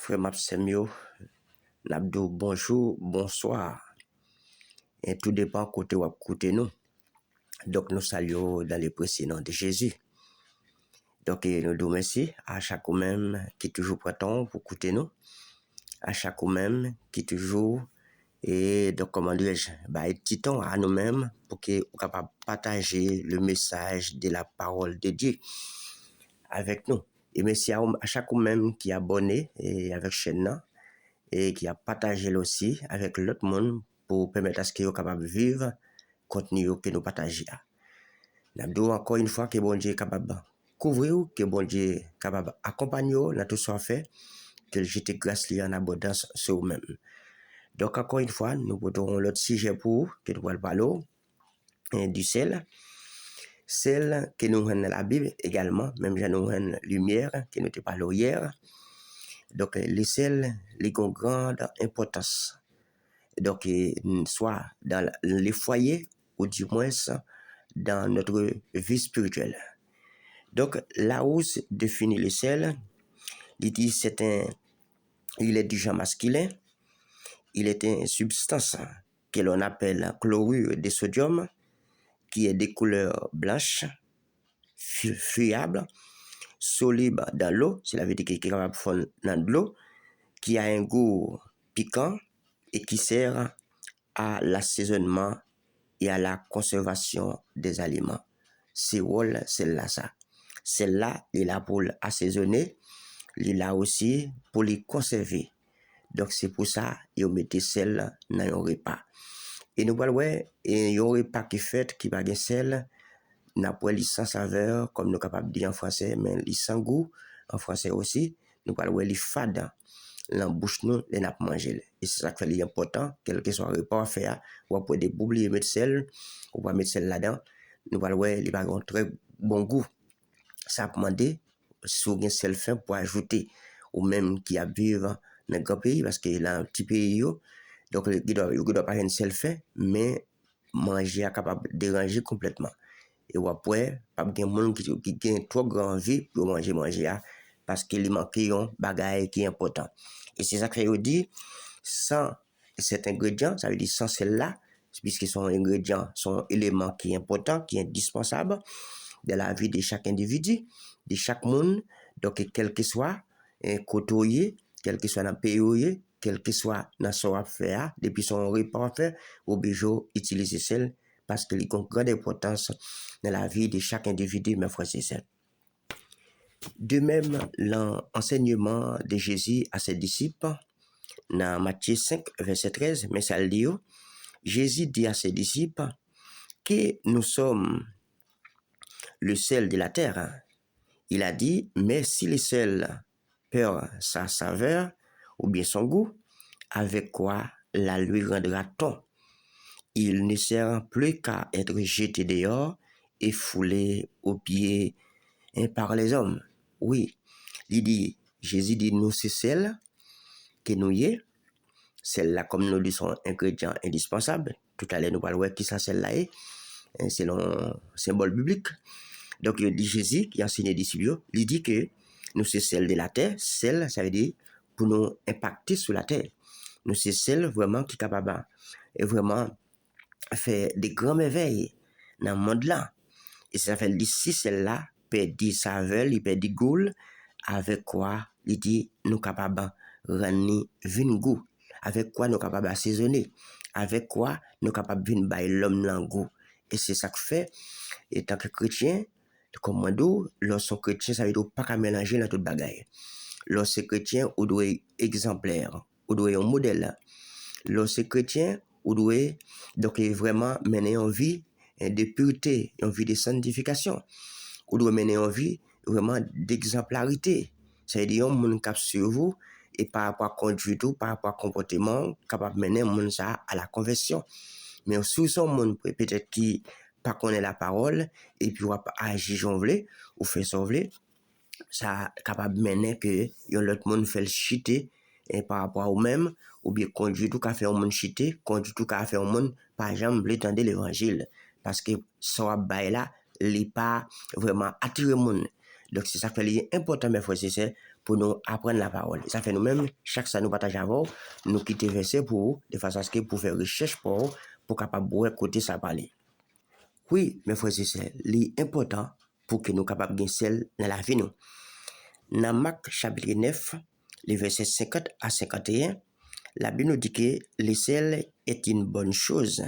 frère Mapsemio, Nabdou, bonjour, bonsoir. Et tout dépend côté ou côté nous. Donc nous saluons dans les précédents de Jésus. Donc nous nous merci à chaque même qui toujours prêt pour écouter nous, à chaque même qui toujours et donc comment dirais-je, petit temps à nous-mêmes pour que nous capable partager le message de la parole de Dieu avec nous. Et merci à chaque même qui est abonné et avec chaîne et qui a partagé aussi avec l'autre monde pour permettre à ce qu'ils soient capables de vivre le contenu que nous partageons. Nous encore une fois que bon Dieu est capable de couvrir, que bon Dieu est capable d'accompagner dans tout ce qu'on fait, que j'étais grâce en abondance sur vous-même. Donc encore une fois, nous porterons l'autre sujet pour que nous allons parler du sel. Sel que nous avons dans la Bible également, même si nous avons lumière que nous avons parlé hier. Donc les sels, les ont grande importance. Donc soit dans les foyers ou du moins dans notre vie spirituelle. Donc là où se définit le sel, il dit il est du genre masculin, il est une substance que l'on appelle chlorure de sodium, qui est de couleur blanche, friable, soluble dans l'eau, c'est la veut dire qu'il est capable de fondre dans de l'eau, qui a un goût piquant et qui sert à l'assaisonnement et à la conservation des aliments. C'est rôle, celle-là, ça. Celle-là, il est là pour l'assaisonner, il est là aussi pour les conserver. Donc, c'est pour ça qu'il mettait sel dans un repas. Et nous voyons, il y a un repas qui fait, qui va de sel, n'a pas sans saveur, comme nous sommes capables de dire en français, mais il sans goût, en français aussi. Nous voyons, il fade dans la bouche, nous, les n'a pas mangé. Et c'est ça qui est important, quel que soit le repas à faire, ou pour des oublier mettre sel, ou pas mettre sel là-dedans. Nous voyons, il va avoir un très bon goût. Ça a demandé, si vous avez sel fin pour ajouter, ou même qui a vivre dans le grand pays, parce qu'il a un petit pays, donc il ne doit pas avoir un sel fin, mais manger est capable de déranger complètement. Et après, pas de monde qui a trop grand envie pour manger, parce qu'il manque un bagage qui est important. Et c'est ça que je dis, sans cet ingrédient, ça veut dire sans celle-là, puisque son ingrédient, son élément qui est important, qui est indispensable dans la vie de chaque individu, de chaque monde, donc quel que soit un côté, quel que soit dans le pays, quel que soit dans son affaire, depuis son repas à faire, obligé d'utiliser celle parce qu'il a une grande importance dans la vie de chaque individu, mes frères et sœurs. De même, l'enseignement de Jésus à ses disciples, dans Matthieu 5, verset 13, mais ça le dit, Jésus dit à ses disciples que nous sommes le sel de la terre. Il a dit, mais si le sel perd sa saveur ou bien son goût, avec quoi la lui rendra-t-on? Il ne sert plus qu'à être jeté dehors et foulé aux pieds par les hommes. Oui, Jésus dit, nous c'est celle que nous y est, celle-là comme nous disons ingrédient indispensable. Tout à l'heure nous parlons qui ça celle-là est, c'est le symbole biblique. Donc il dit Jésus qui a enseigné les disciples, il dit que nous c'est celle de la terre, celle ça veut dire pour nous impacter sur la terre. Nous c'est celle vraiment qui est capable et vraiment faire des grands merveilles dans le monde là. Et ça fait si celle-là perd saveur, il perd goût, avec quoi il dit nous capables rendre vin goût, avec quoi nous capables assaisonner, avec quoi nous capables vin bailler l'homme dans goût. Et c'est ça que fait et tant que chrétien comme moi d'où lorsqu'on chrétien ça veut dire pas qu'à mélanger dans toute bagaille. Lorsque chrétien on doit être exemplaire, on doit être un modèle. Lorsque chrétien on doit donc vraiment mener en vie de pureté, en vie de sanctification. On doit mener en vie vraiment d'exemplarité. Ça veut dire un monde cap sur vous et par rapport à conduite ou par rapport à comportement capable mener un monde ça à la conversion. Mais sous son monde peut-être qui pas connaît la parole et puis on va agir jonvler ou faire sauver, ça capable mener que l'autre monde fait le chiter et par rapport à eux-mêmes ou bien conduit tout qu'à faire un monde chiter, conduit tout qu'à faire un monde par exemple l'étendre l'évangile parce que ça là il pas vraiment attirer monde. Donc c'est ça qui est important mes frères et sœurs pour nous apprendre la parole. Et ça fait nous-mêmes, chaque fois nous partageons avant, nous quitter verset pour vous, de façon à ce que pour faire recherche pour capable de côté ça parler. Oui, mes frères et sœurs, l'important pour que nous capables de celle dans la vie nous. Dans Marc chapitre 9, les versets 50 à 51, la Bible nous dit que le sel est une bonne chose,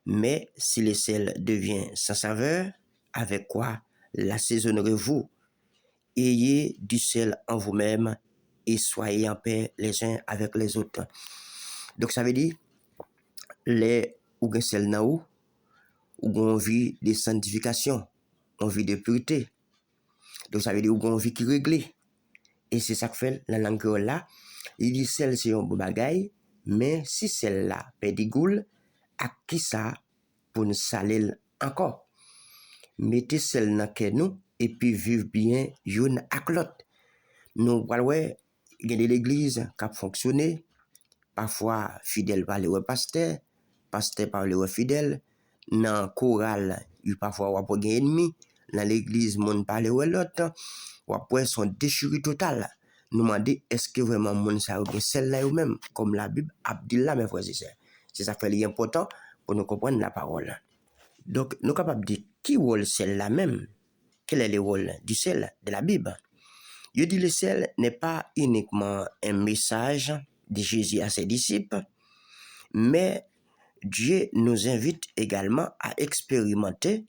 mais si le sel devient sans saveur, avec quoi l'assaisonnerez-vous? Ayez du sel en vous-même et soyez en paix les uns avec les autres. Donc ça veut dire, les ou gen sel nan ou gon vie de sanctification, on vit de pureté. Donc ça veut dire ou gon vie qui réglée. Et c'est ça que fait la langue là. Il dit sel c'est un bon bagay, mais si celle-là perdit goût, à qui ça pour nous saler encore? Mettez celle dans que nous et puis vivre bien une avec l'autre. Nous voyons il y a de l'église qui a fonctionné, parfois fidèle par le pasteur, pasteur par le fidèle, dans chorale, il parfois on a des ennemis, dans l'église monde parle ou l'autre, ou après son déchirure totale. Nous demandons est-ce que vraiment monde ça ou celle-là ou même comme la Bible a dit là mes frères et sœurs. C'est ça fait important pour nous comprendre la parole. Donc nous sommes capables de dire qui rôle celle-là même. Quel est le rôle du sel de la Bible? Je dis le sel n'est pas uniquement un message de Jésus à ses disciples, mais Dieu nous invite également à expérimenter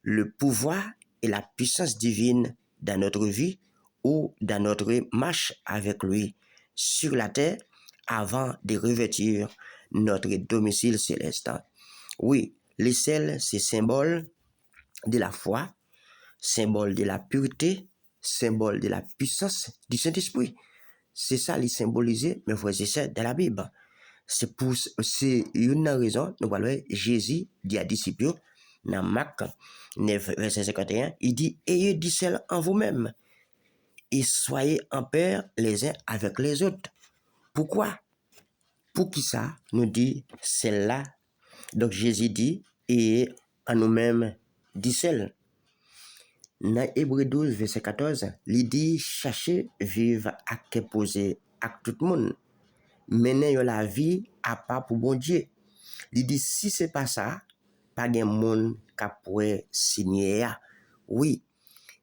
le pouvoir et la puissance divine dans notre vie ou dans notre marche avec lui sur la terre avant de revêtir notre domicile céleste. Oui, le sel, c'est symbole de la foi, symbole de la pureté, symbole de la puissance du Saint-Esprit. C'est ça les symboliser, mes frères et sœurs, dans la Bible. C'est une raison, nous voyons Jésus dit à disciples, dans Marc 9, verset 51, il dit, ayez du sel en vous-même et soyez en paix les uns avec les autres. Pourquoi? Pour qui ça nous dit celle-là? Donc Jésus dit, ayez en nous-mêmes du sel. Dans Hébreu 12, verset 14, il dit, cherchez vivre à que poser à tout le monde. Mener la vie à pas pour bon Dieu. Il dit, si c'est pas ça, pas de monde qui pourrait signer. Oui,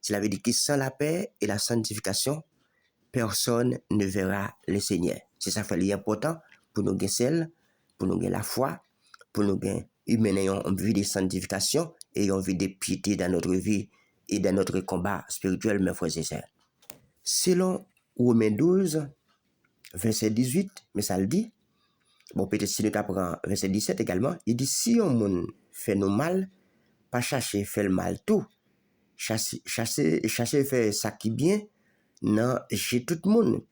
cela veut dire que sans la paix et la sanctification, personne ne verra le Seigneur. C'est ça fait l'important pour nous gagner celle, pour nous gagner la foi, pour nous gagner une vie de sanctification et une vie de piété dans notre vie et dans notre combat spirituel, mes frères et sœurs. Selon Romains 12, verset 18, mais ça le dit, bon, peut-être si nous apprenons verset 17 également, il dit, si un monde fait nous mal, pas chercher faire le mal tout, chercher faire ça qui bien, non, j'ai tout le monde.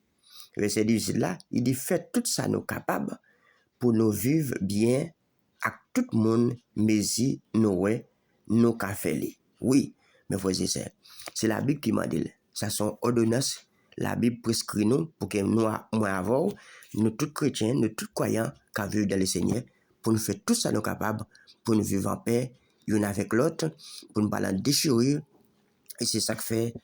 Verset 18 là, il dit, faites tout ça nous capables pour nous vivre bien avec tout le monde, mais si nous cafés. Oui, mes frères et sœurs, c'est la Bible qui m'a dit, ça sont ordonnances, la Bible prescrit nous pour que nous, moi avant, nous tous chrétiens, nous tous croyants, qui vivent dans le Seigneur, pour nous faire tout ça nous capables, pour nous vivre en paix, l'un avec l'autre, pour nous parler en déchirure. Et c'est ça que fait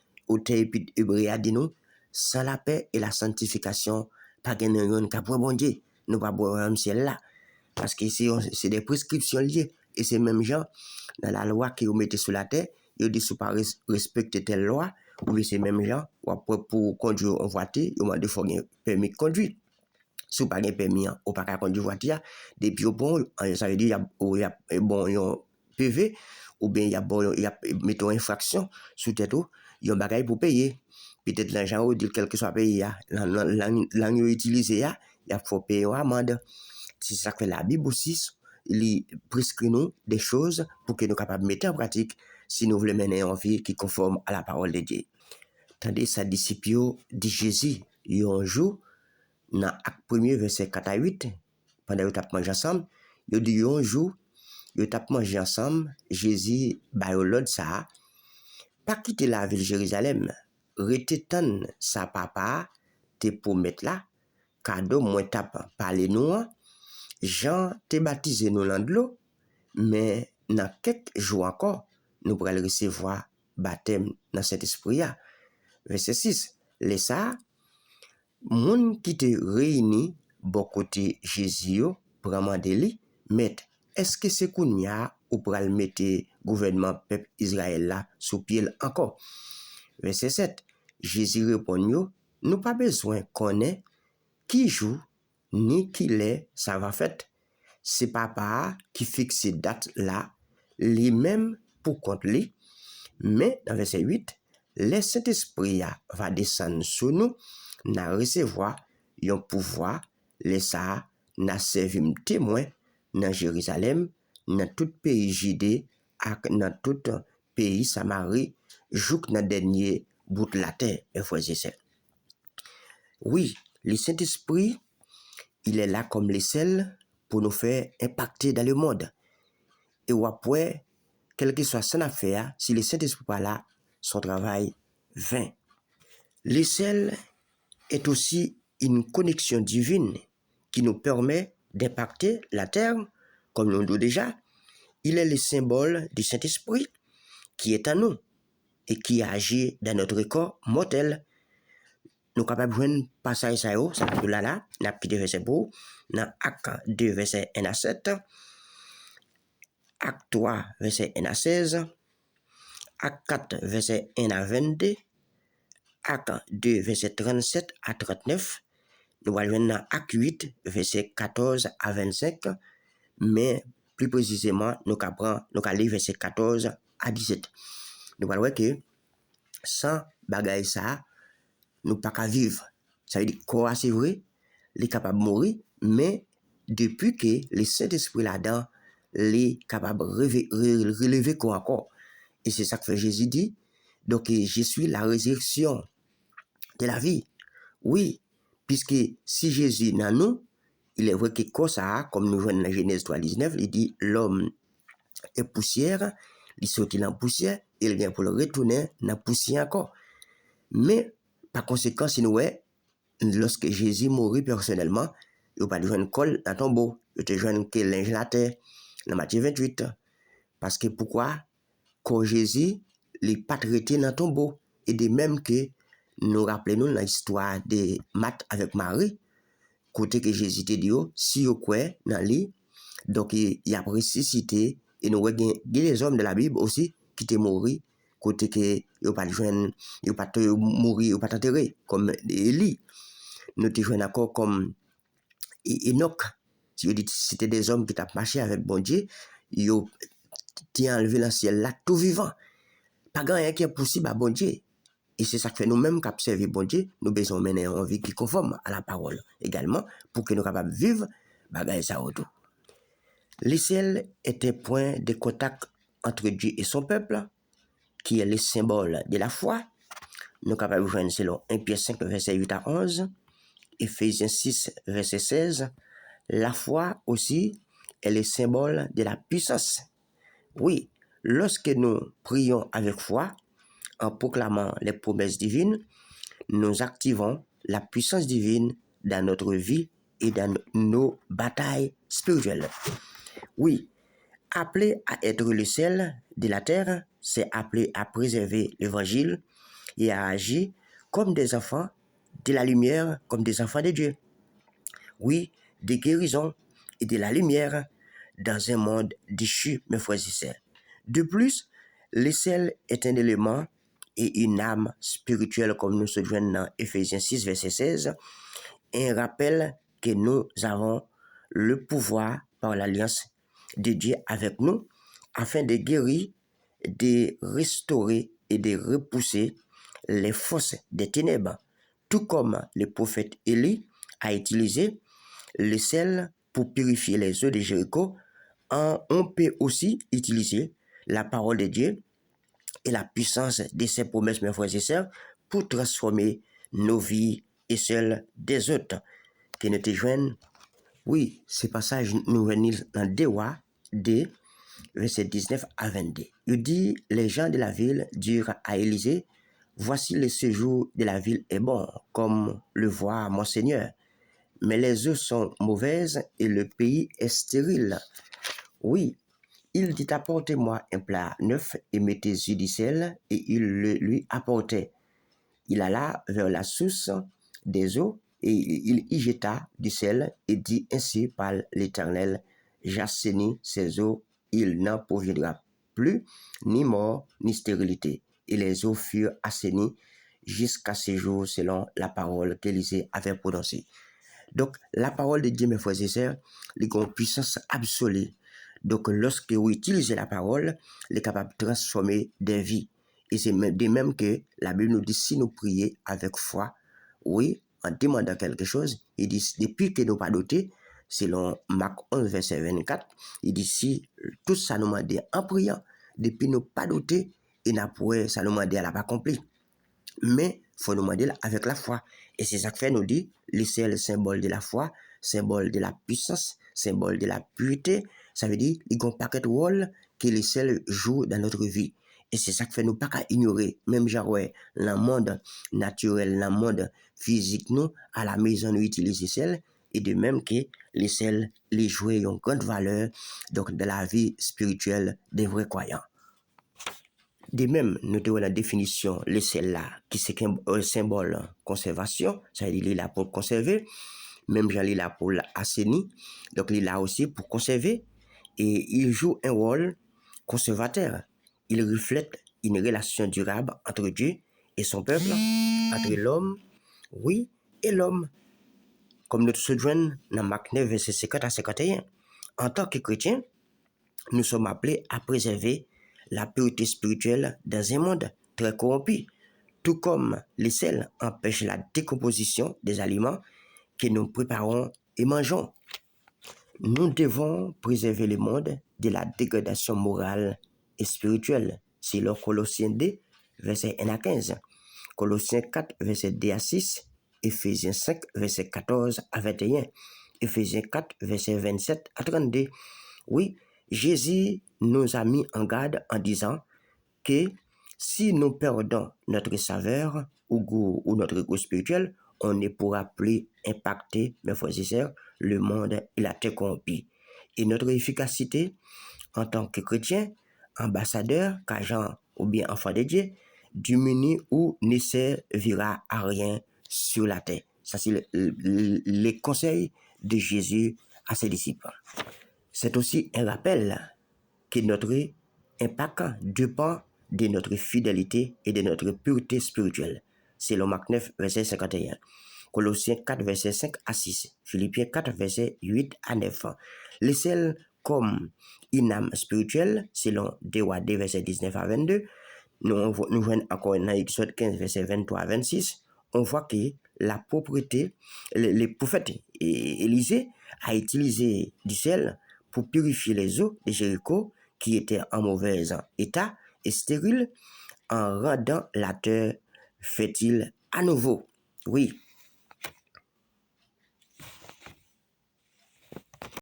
l'Épître Hébreu a dit nous, sans la paix et la sanctification, pas de rien qui pour bon Dieu, nous pas boire un ciel là. Parce que c'est des prescriptions liées. Et c'est même gens, dans la loi qui vous mettez sur la terre, ils disent si vous ne respectez telle loi, ou bien c'est même gens, ou après pour conduire en voiture, ils ont demandé un permis de conduire. Si vous n'avez pas de permis, vous ne pouvez pas conduire en voiture, depuis au bon, ça veut dire qu'il y a un PV, ou bien il y a mettons infraction sous tête, il y a un bagage pour payer. Peut-être l'argent ou dire quel que soit payé, l'angle utilisé, il faut payer une amende. C'est ça que la Bible aussi, il prescrit nous des choses pour que nous soyons capables de mettre en pratique si nous voulons mener une vie qui conforme à la parole de Dieu. Tandis que sa disciple dit Jésus, il y a un jour, dans Acte 1er, verset 4 à 8, pendant qu'ils ont mangé ensemble, il dit un jour, ils ont mangé ensemble, Jésus, l'autre ça, pas quitter la ville de Jérusalem, rester tant sa papa, te pour mettre là, cadeau, moi tape, parler nous, Jean te baptisé nous dans de l'eau, mais dans quelques jours encore, nous pourrons recevoir baptême dans cet esprit. Verset 6. les ça, moun qui te réuni, bon côté Jésus, pour demander lui, mais est-ce que c'est qu'on y a ou pour le mettre gouvernement peuple Israël là sous pied encore? Verset 7. Jésus répond, nous pas besoin qu'on ait qui joue ni qui l'est, ça va fait. C'est papa qui fixe ces dates là, lui-même pour compte lui. Mais dans verset 8, le Saint-Esprit va descendre sur nous, n'a recevoir un pouvoir, les ça n'a servi témoin dans Jérusalem, dans tout pays Judée, dans tout pays Samarie, jusqu'à dans dernier bout de la terre, mes frères et sœurs. Oui, le Saint-Esprit, il est là comme les sels pour nous faire impacter dans le monde. Et après, quel que soit son affaire, si le Saint-Esprit n'est pas là, son travail vain. Le sel est aussi une connexion divine qui nous permet d'impacter la terre, comme l'on dit déjà. Il est le symbole du Saint-Esprit qui est en nous et qui agit dans notre corps mortel. Nous sommes capables de voir un passage, ça peut là, nous avons quitté verset pour, dans Acte 2, verset 1 à 7, Acte 3, verset 1 à 16, Acte 4, verset 1 à 22, Acte 2, verset 37 à 39, nous allons dans Acte 8, verset 14 à 25, mais plus précisément, nous allons lire verset 14 à 17. Nous allons voir que sans bagaille ça, nous ne pouvons pas vivre. Ça veut dire que c'est vrai, il est capable de mourir, mais depuis que le Saint-Esprit là-dedans, il est capable de relever encore. Et c'est ça que Jésus dit. Donc, je suis la résurrection de la vie. Oui, puisque si Jésus est dans nous, il est vrai que ça, comme nous voyons dans Genèse 3:19, il dit l'homme est poussière, il sortit dans la poussière, il vient pour le retourner dans la poussière encore. Mais, par conséquent, si nous voyons, lorsque Jésus mourit personnellement, il n'y a pas de joindre col dans le tombeau, il te joindre que linge la terre, dans Matthieu 28. Parce que pourquoi? Quand Jésus, il n'est pas traité dans le tombeau. Et de même que nous rappelons l'histoire de Marthe avec Marie, côté que Jésus te dit, si vous croyez dans lui, donc il a ressuscité, et nous voyons les hommes de la Bible aussi qui étaient morts, côté que ils n'ont pas mourir, ils n'ont pas enterré, comme Élie. Nous te jouons encore comme Enoch. C'était des hommes qui ont marché avec bon Dieu, ils ont enlevé dans le ciel là, tout vivant. Pas grand rien qui est possible à bon Dieu. Et c'est ça que fait nous-mêmes qui observons bon Dieu, nous besoin mener une vie qui conforme à la parole également, pour que nous soyons capables de vivre, bagaille ça autour. Le ciel est un point de contact entre Dieu et son peuple, qui est le symbole de la foi. Nous sommes capables de joindre selon 1 Pierre 5, verset 8 à 11, Éphésiens 6, verset 16. La foi aussi est le symbole de la puissance. Oui, lorsque nous prions avec foi, en proclamant les promesses divines, nous activons la puissance divine dans notre vie et dans nos batailles spirituelles. Oui, appeler à être le sel de la terre, c'est appeler à préserver l'évangile et à agir comme des enfants de la lumière, comme des enfants de Dieu. Oui, des guérisons et de la lumière dans un monde déchu, mes frères et sœurs. De plus, le sel est un élément et une âme spirituelle, comme nous se joignons dans Éphésiens 6, verset 16, et un rappel que nous avons le pouvoir par l'alliance de Dieu avec nous, afin de guérir, de restaurer et de repousser les forces des ténèbres, tout comme le prophète Élie a utilisé le sel pour purifier les eaux de Jéricho. On peut aussi utiliser la parole de Dieu et la puissance de ses promesses, mes frères et sœurs, pour transformer nos vies et celles des autres. Que nous te joignent. Oui, ce passage nous venons dans Dewa 2, verset 19 à 22. Il dit, les gens de la ville dirent à Élisée, voici le séjour de la ville est bon, comme le voit mon Seigneur. Mais les eaux sont mauvaises et le pays est stérile. Oui, il dit, apportez-moi un plat neuf et mettez-y du sel, et il le lui apportait. il alla vers la source des eaux et il y jeta du sel et dit ainsi par l'Éternel, j'assainis ces eaux, il n'en proviendra plus ni mort ni stérilité. Et les eaux furent assainies jusqu'à ce jour selon la parole qu'Élisée avait prononcée. Donc, la parole de Dieu, mes frères et sœurs, il a une puissance absolue. Donc, lorsque vous utilisez la parole, elle est capable de transformer des vies. Et c'est de même que la Bible nous dit, si nous prions avec foi, oui, en demandant quelque chose, il dit, depuis que nous pas douté, selon Marc 11, verset 24, il dit, si tout ça nous demande en priant, depuis nous pas douté, et n'a pas ça nous demande à la pas accompli. Mais il faut nous demander avec la foi. Et c'est ça que fait nous dit, c'est le symbole de la foi, symbole de la puissance, symbole de la pureté. Ça veut dire, il y a un paquet de rôles que les sels jouent dans notre vie. Et c'est ça que fait nous pas qu'à ignorer. Même genre, ouais, le monde naturel, le monde physique, nous, à la maison, nous utilisons les sels. Et de même que les sels, les jouets ont une grande valeur, donc, de la vie spirituelle des vrais croyants. De même, nous avons la définition, le sel là, qui c'est un symbole conservation, ça veut dire il est là pour conserver, même il est là pour assainir, donc il est là aussi pour conserver, et il joue un rôle conservateur. Il reflète une relation durable entre Dieu et son peuple, entre l'homme, oui, et l'homme. Comme nous se joignons dans Marc 9, verset 50 à 51. En tant que chrétiens, nous sommes appelés à préserver la pureté spirituelle dans un monde très corrompu, tout comme les sels empêchent la décomposition des aliments que nous préparons et mangeons. Nous devons préserver le monde de la dégradation morale et spirituelle. C'est le Colossiens 2, verset 1 à 15, Colossiens 4, verset 2 à 6, Éphésiens 5, verset 14 à 21, Éphésiens 4, verset 27 à 32. Oui, Jésus nous a mis en garde en disant que si nous perdons notre saveur ou goût ou notre goût spirituel, on ne pourra plus impacter, mes frères et sœurs, le monde et la terre corrompue. Et notre efficacité en tant que chrétien, ambassadeur, qu'agent ou bien enfant de Dieu, diminue ou ne servira à rien sur la terre. Ça, c'est le conseil de Jésus à ses disciples. C'est aussi un rappel que notre impact dépend de notre fidélité et de notre pureté spirituelle. C'est le Marc 9, verset 51. Colossiens 4, verset 5 à 6. Philippiens 4, verset 8 à 9. Les sels comme une âme spirituelle, selon Dewa 2, verset 19 à 22. Nous voyons encore dans Exode 15, verset 23 à 26. On voit que la propriété, les prophètes Élisée a utilisé du sel pour purifier les eaux de Jéricho qui étaient en mauvais état et stériles en rendant la terre fertile à nouveau. Oui,